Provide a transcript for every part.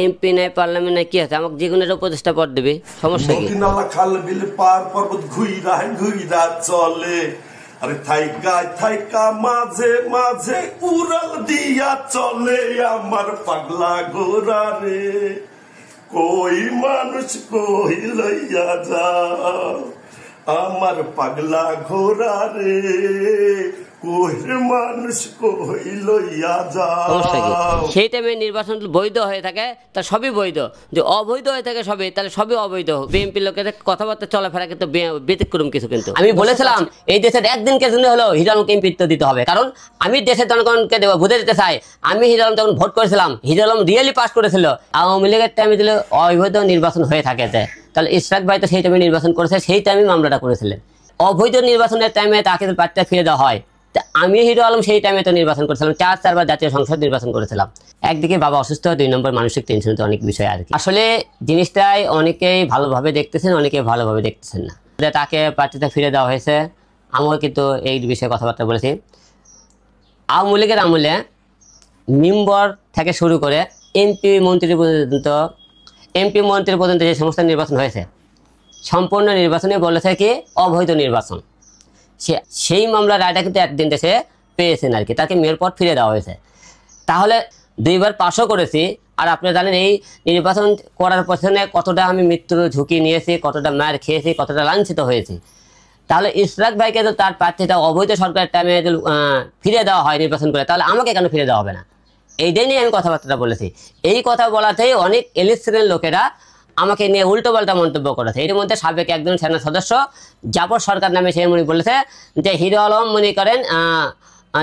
MP নাই parliament নাই কি আছে, আমাকে যে কোনো একটা উপদেষ্টা পদ দেবে, সমস্যা কি? নদী-নালা, খাল বিল পার পর্বত ঘুইরা ঘুইরা চলে, আরে থাইকা থাইকা মাঝে মাঝে উড়াল দিয়া চলে আমার পাগলা ঘোড়া রে। কই মানুষ কই লইয়া যাও আমার পাগলা ঘোড়া রে, কই মানুষ কই লইয়া সমস্যা কি? যাও। সেই টাইমে নির্বাচন বৈধ হয়ে থাকে তা সবই বৈধ, যে অবৈধ হয়ে থাকে সবই, তাহলে সবই অবৈধ। বিএনপি লোকের কথাবার্তা চলাফেরা কিন্তু ব্যতিক্রম কিছু। কিন্তু আমি বলেছিলাম এই দেশের একদিনকে জন্য হলেও হিরো আলমকে এমপিত্ব দিতে হবে, কারণ আমি দেশের জনগণকে বুঝে দিতে চাই। আমি হিরো আলম যখন ভোট করেছিলাম, হিরো আলম রিয়েলি পাস করেছিল। আওয়ামী লীগের টাইমে দিলে অবৈধ নির্বাচন হয়ে থাকে, তাহলে ইশরাক ভাই তো সেই টাইমে নির্বাচন করেছে, সেই টাইমে মামলাটা করেছিলেন। অবৈধ নির্বাচনের টাইমে তাকে প্রার্থীটা ফিরে দেওয়া হয়। আমি হিরো আলম সেই টাইমে তো নির্বাচন করেছিলাম, 4বার জাতীয় সংসদ নির্বাচন করেছিলাম। একদিকে বাবা অসুস্থ, 2 নম্বর মানসিক টেনশন, তো অনেক বিষয় আর কি। আসলে জিনিসটাই অনেকেই ভালোভাবে দেখতেছেন, অনেকেই ভালোভাবে দেখতেছেন না। তাকে প্রার্থীটা ফিরে দেওয়া হয়েছে। আমিও কিন্তু এই বিষয়ে কথাবার্তা বলেছি। আওয়ামী লীগের আমলে মেম্বার থেকে শুরু করে এমপি মন্ত্রী পর্যন্ত যে সমস্ত নির্বাচন হয়েছে, সম্পূর্ণ নির্বাচনে বলেছে কি অবৈধ নির্বাচন। সেই মামলার রায়টা কিন্তু একদিন দেশে পেয়েছেন আর কি, তাকে মেয়র পদ ফিরে দেওয়া হয়েছে। তাহলে 2বার পাশও করেছি। আর আপনারা জানেন এই নির্বাচন করার পেছনে কতটা আমি মৃত্যুর ঝুঁকি নিয়েছি, কতটা মার খেয়েছি, কতটা লাঞ্ছিত হয়েছি। তাহলে ইশরাক ভাইকে তো তার প্রার্থীটা অবৈধ সরকারের টাইমে ফিরে দেওয়া হয় নির্বাচন করে, তাহলে আমাকে কেন ফিরে দেওয়া হবে না? এইটাই নিয়ে আমি কথাবার্তা বলেছি। এই কথা বলাতেই অনেক ইলেকশনের লোকেরা আমাকে নিয়ে উল্টোপাল্টা মন্তব্য করেছে। এর মধ্যে সাবেক একজন সেনা সদস্য জাফর সরকার নামে সে মনে বলেছে যে হিরো আলম মনে করেন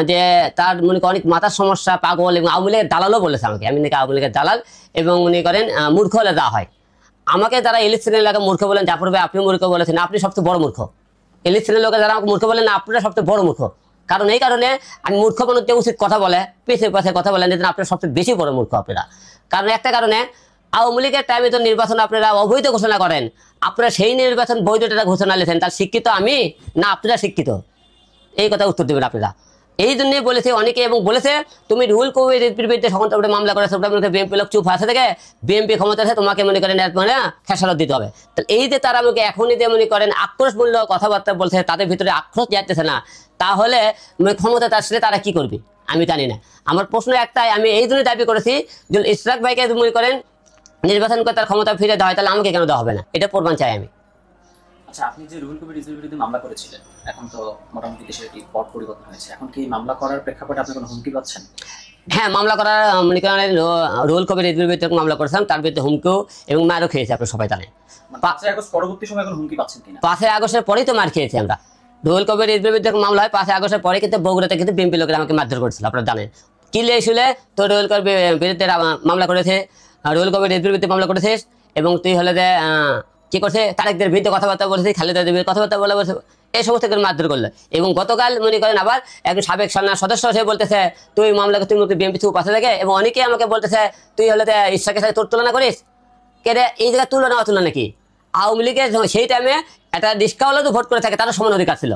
যে তার মনে করেন অনেক মাথার সমস্যা, পাগল, এবং আওয়ামী লীগের দালালও বলেছে আমাকে। আমি নাকি আওয়ামী লীগের দালাল এবং মনে করেন মূর্খ হলে দেওয়া হয়। আমাকে তারা ইলেকশনের এলাকা মূর্খ বলেন। জাফর ভাই আপনি মূর্খ বলেছেন, আপনি সবচেয়ে বড় মূর্খ। ইলেকশনের লোকে যারা আমাকে মূর্খ বলেন না, আপনারা সবচেয়ে বড় মূর্খ। কারণ এই কারণে আমি মূর্খ মানুষ যে উচিত কথা বলে পিছিয়ে পাশে কথা বলেন, যেন আপনারা সবচেয়ে বেশি বড় মূর্খ আপনারা। কারণ একটা কারণে আওয়ামী লীগের টাইমে তো নির্বাচন আপনারা অবৈধ ঘোষণা করেন, আপনারা সেই নির্বাচন বৈধতা ঘোষণা নিয়েছেন, তার শিক্ষিত আমি না আপনারা শিক্ষিত? এই কথা উত্তর দেবেন আপনারা। এই জন্যই বলেছে অনেকে, এবং বলেছে তুমি রুহুল কবিরের বিরুদ্ধে সখন মামলা করেছো, বিএনপি লোক চুপ আছে থেকে বিএনপি ক্ষমতা আছে, তোমাকে মনে করেন মানে খেসারত দিতে হবে। তাহলে এই যে তারা আমাকে এখনই যে মনে করেন আক্রোশমূল্য কথাবার্তা বলছে, তাদের ভিতরে আক্রোশ যাচ্ছে না, তাহলে ক্ষমতা আসলে তারা কি করবে আমি জানি না। আমার প্রশ্ন একটাই, আমি এই জন্য দাবি করেছি যে ইশরাক ভাইকে মনে করেন নির্বাচন করে তার ক্ষমতা ফিরে দেওয়া হয়, তাহলে আমাকে কেন দেওয়া হবে না? এটা প্রমাণ চাই আমি। আচ্ছা, আপনি যে রুহুল কবির রিজভির বিরুদ্ধে মামলা করেছিলেন, এখন তো মোটামুটি দেশের একটি পট পরিবর্তন হয়েছে, এখন কি মামলা করার প্রেক্ষাপটে আপনি কোনো হুমকি পাচ্ছেন? হ্যাঁ, মামলা করার মনে করেন রুহুল কবির রিজভির বিরুদ্ধে মামলা করেছিলাম, তার বিরুদ্ধে হুমকিও এবং মারও খেয়েছি, আপনি সবাই জানেন। 5 আগস্ট পরবর্তী সময় এখন হুমকি পাচ্ছেন কিনা? 5 আগস্টের পরেই তো মার খেয়েছি আমরা। রুহুল কবির রিজভির বিরুদ্ধে মামলা হয় 5 আগস্টের পরে, কিন্তু বগুড়াতে কিন্তু বিএনপি লোকেরা আমাকে মারধর করেছিল, আপনারা জানেন। কিলে শুলে তো রুহুল কবির বিরুদ্ধে মামলা করেছে, রুহুল কবির রিজভির বিরুদ্ধে মামলা করেছিস, এবং তুই হলে যে কি করছে তারেকদের বিরুদ্ধে কথাবার্তা বলেছে, খালেদাদের বিরুদ্ধে কথাবার্তা বলে এই সমস্ত মারধর করলো। এবং গতকাল মনে করেন আবার একজন সাবেক সেনা সদস্য সে বলতেছে তুই মামলাকে তুমি বিএনপি থেকে পাশে থাকে, এবং অনেকেই আমাকে বলতেছে তুই হলে ইশরাকের সাথে তোর তুলনা করিস। কে রে, এই জায়গায় তুলনা অতুলনা নাকি? আওয়ামী লীগের সেই টাইমে একটা রিস্কাওয়ালা তো ভোট করে থাকে, তারও সমান অধিকার ছিল।